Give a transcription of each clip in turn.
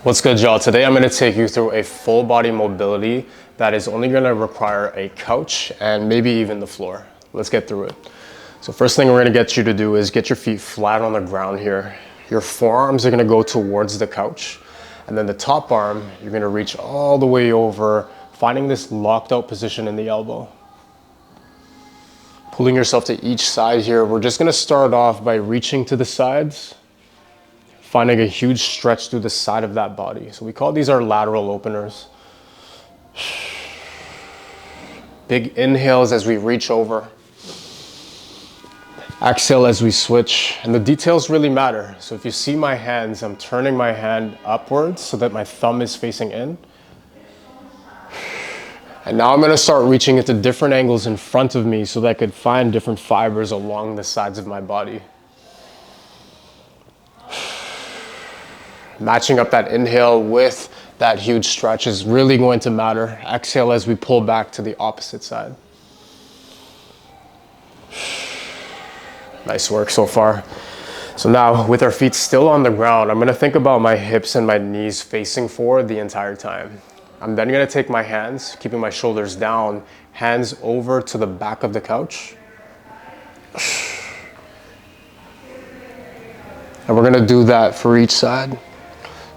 What's good, y'all? Today I'm going to take you through a full body mobility that is only going to require a couch and maybe even the floor. Let's get through it. So first thing we're going to get you to do is get your feet flat on the ground here. Your forearms are going to go towards the couch, and then the top arm, you're going to reach all the way over, finding this locked out position in the elbow. Pulling yourself to each side here. We're just going to start off by reaching to the sides, finding a huge stretch through the side of that body. So we call these our lateral openers. Big inhales as we reach over. Exhale as we switch. And the details really matter. So if you see my hands, I'm turning my hand upwards so that my thumb is facing in. And now I'm going to start reaching into different angles in front of me so that I could find different fibers along the sides of my body. Matching up that inhale with that huge stretch is really going to matter. Exhale as we pull back to the opposite side. Nice work so far. So now, with our feet still on the ground, I'm going to think about my hips and my knees facing forward the entire time. I'm then going to take my hands, keeping my shoulders down, hands over to the back of the couch. And we're going to do that for each side.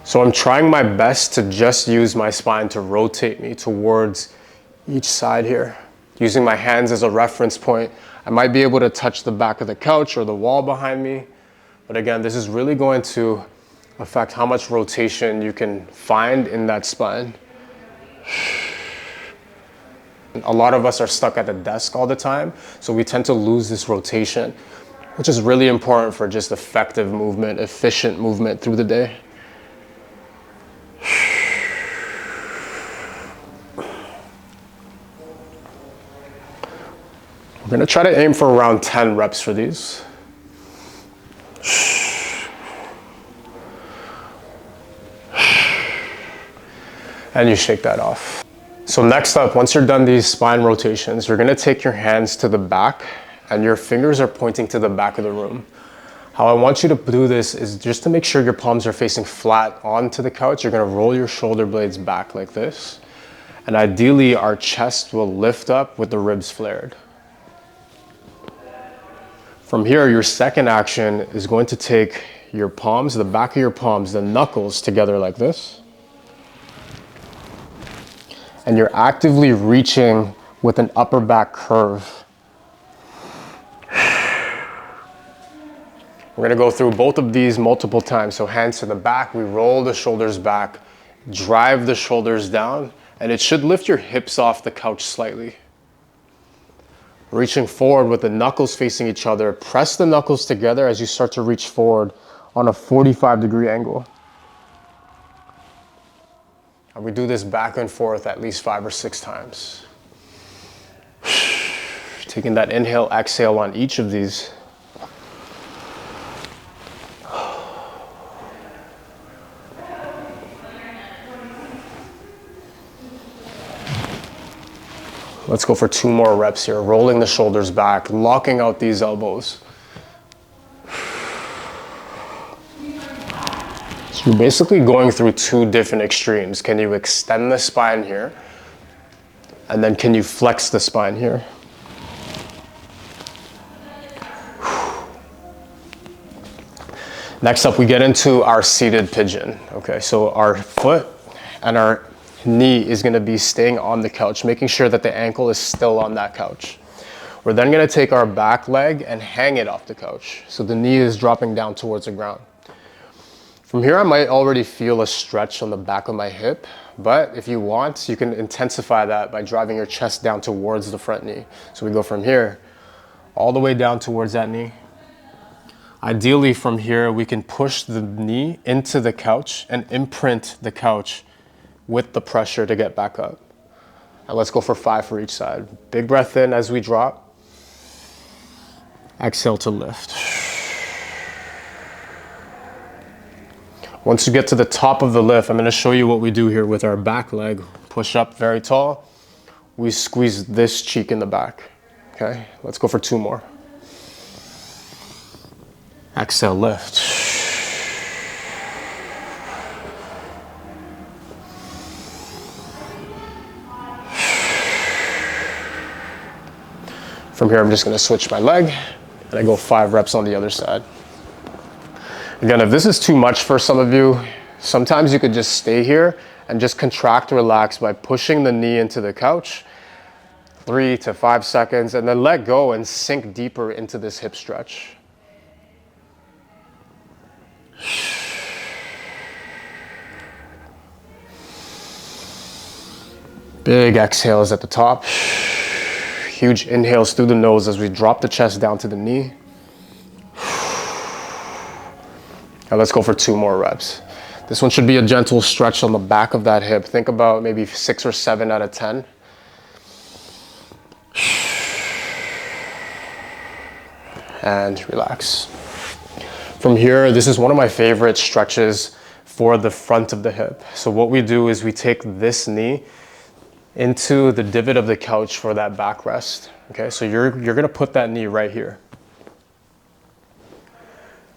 So I'm trying my best to just use my spine to rotate me towards each side here. Using my hands as a reference point, I might be able to touch the back of the couch or the wall behind me. But again, this is really going to affect how much rotation you can find in that spine. A lot of us are stuck at the desk all the time, so we tend to lose this rotation, which is really important for just effective movement, efficient movement through the day. We're going to try to aim for around 10 reps for these. And you shake that off. So next up, once you're done these spine rotations, you're going to take your hands to the back and your fingers are pointing to the back of the room. How I want you to do this is just to make sure your palms are facing flat onto the couch. You're going to roll your shoulder blades back like this. And ideally, our chest will lift up with the ribs flared. From here, your second action is going to take your palms, the back of your palms, the knuckles together like this. And you're actively reaching with an upper back curve. We're going to go through both of these multiple times. So hands to the back, we roll the shoulders back, drive the shoulders down, and it should lift your hips off the couch slightly. Reaching forward with the knuckles facing each other, press the knuckles together as you start to reach forward on a 45-degree angle. And we do this back and forth at least 5 or 6 times. Taking that inhale, exhale on each of these. Let's go for 2 more reps here, rolling the shoulders back, locking out these elbows. So you're basically going through 2 different extremes. Can you extend the spine here? And then can you flex the spine here? Next up, we get into our seated pigeon. Okay, so our foot and our knee is going to be staying on the couch, making sure that the ankle is still on that couch. We're then going to take our back leg and hang it off the couch. So the knee is dropping down towards the ground. From here, I might already feel a stretch on the back of my hip, but if you want, you can intensify that by driving your chest down towards the front knee. So we go from here all the way down towards that knee. Ideally, from here, we can push the knee into the couch and imprint the couch with the pressure to get back up. And let's go for 5 for each side. Big breath in as we drop. Exhale to lift. Once you get to the top of the lift, I'm going to show you what we do here with our back leg. Push up very tall. We squeeze this cheek in the back. Okay, let's go for 2 more. Exhale, lift. From here, I'm just gonna switch my leg and I go 5 reps on the other side. Again, if this is too much for some of you, sometimes you could just stay here and just contract, relax by pushing the knee into the couch, 3 to 5 seconds, and then let go and sink deeper into this hip stretch. Big exhales at the top. Huge inhales through the nose as we drop the chest down to the knee. Now let's go for 2 more reps. This one should be a gentle stretch on the back of that hip. Think about maybe 6 or 7 out of 10. And relax. From here, this is one of my favorite stretches for the front of the hip. So what we do is we take this knee into the divot of the couch for that backrest. Okay, so you're gonna put that knee right here.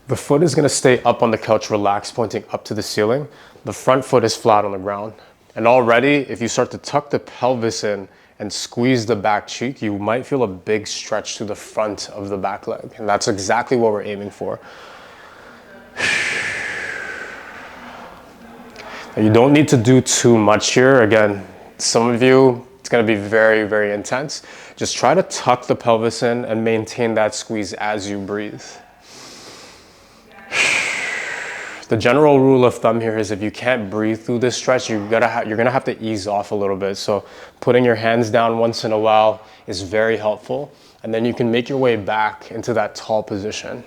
The foot is gonna stay up on the couch, relaxed, pointing up to the ceiling. The front foot is flat on the ground. And already, if you start to tuck the pelvis in and squeeze the back cheek, you might feel a big stretch to the front of the back leg. And that's exactly what we're aiming for. Now, you don't need to do too much here. Again, some of you, it's gonna be very, very intense. Just try to tuck the pelvis in and maintain that squeeze as you breathe. The general rule of thumb here is if you can't breathe through this stretch, you're gonna have to ease off a little bit. So putting your hands down once in a while is very helpful. And then you can make your way back into that tall position.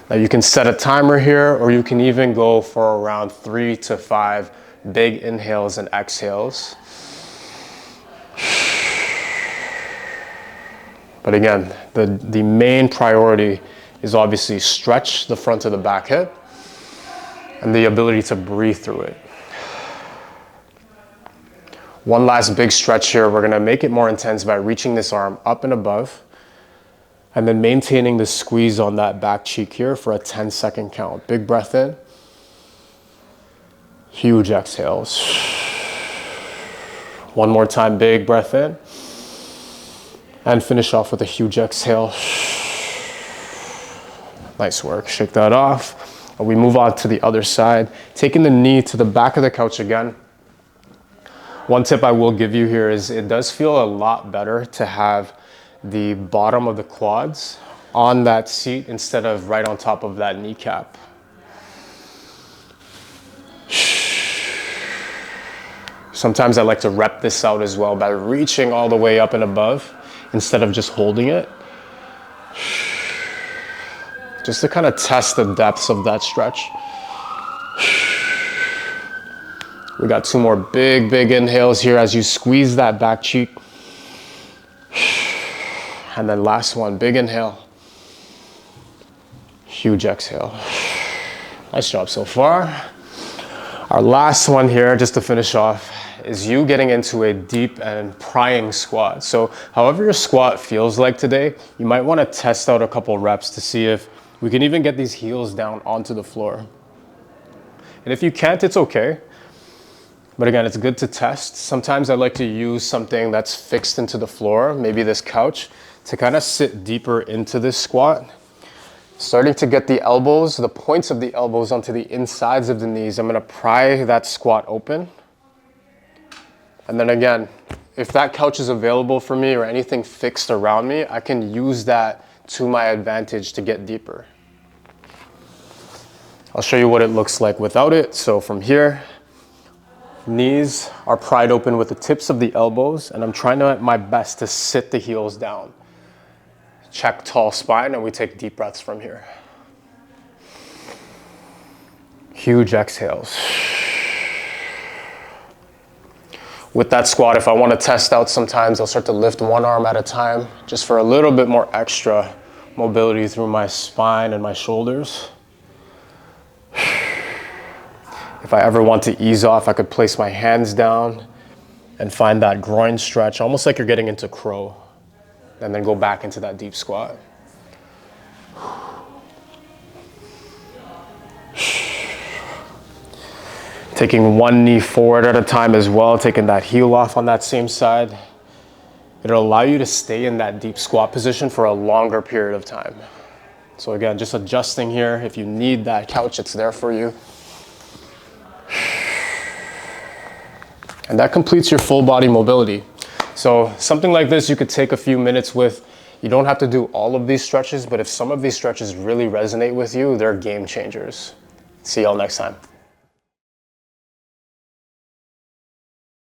Now you can set a timer here, or you can even go for around 3 to 5 big inhales and exhales. But again, the main priority is obviously stretch the front of the back hip and the ability to breathe through it. One last big stretch here. We're gonna make it more intense by reaching this arm up and above and then maintaining the squeeze on that back cheek here for a 10-second count. Big breath in. Huge exhales. One more time, big breath in. And finish off with a huge exhale. Nice work, shake that off. And we move on to the other side, taking the knee to the back of the couch again. One tip I will give you here is it does feel a lot better to have the bottom of the quads on that seat instead of right on top of that kneecap. Sometimes I like to rep this out as well by reaching all the way up and above instead of just holding it. Just to kind of test the depths of that stretch. We got 2 more big inhales here as you squeeze that back cheek. And then last one, big inhale. Huge exhale. Nice job so far. Our last one here, just to finish off, is you getting into a deep and prying squat. So however your squat feels like today, you might want to test out a couple reps to see if we can even get these heels down onto the floor. And if you can't, it's okay. But again, it's good to test. Sometimes I like to use something that's fixed into the floor, maybe this couch, to kind of sit deeper into this squat. Starting to get the elbows, the points of the elbows onto the insides of the knees. I'm gonna pry that squat open. And then again, if that couch is available for me or anything fixed around me, I can use that to my advantage to get deeper. I'll show you what it looks like without it. So from here, knees are pried open with the tips of the elbows, and I'm trying to my best to sit the heels down. Check tall spine, and we take deep breaths from here. Huge exhales. With that squat, if I want to test out sometimes, I'll start to lift one arm at a time, just for a little bit more extra mobility through my spine and my shoulders. If I ever want to ease off, I could place my hands down and find that groin stretch, almost like you're getting into crow, and then go back into that deep squat. Taking one knee forward at a time as well, taking that heel off on that same side. It'll allow you to stay in that deep squat position for a longer period of time. So again, just adjusting here. If you need that couch, it's there for you. And that completes your full body mobility. So something like this you could take a few minutes with. You don't have to do all of these stretches, but if some of these stretches really resonate with you, they're game changers. See y'all next time.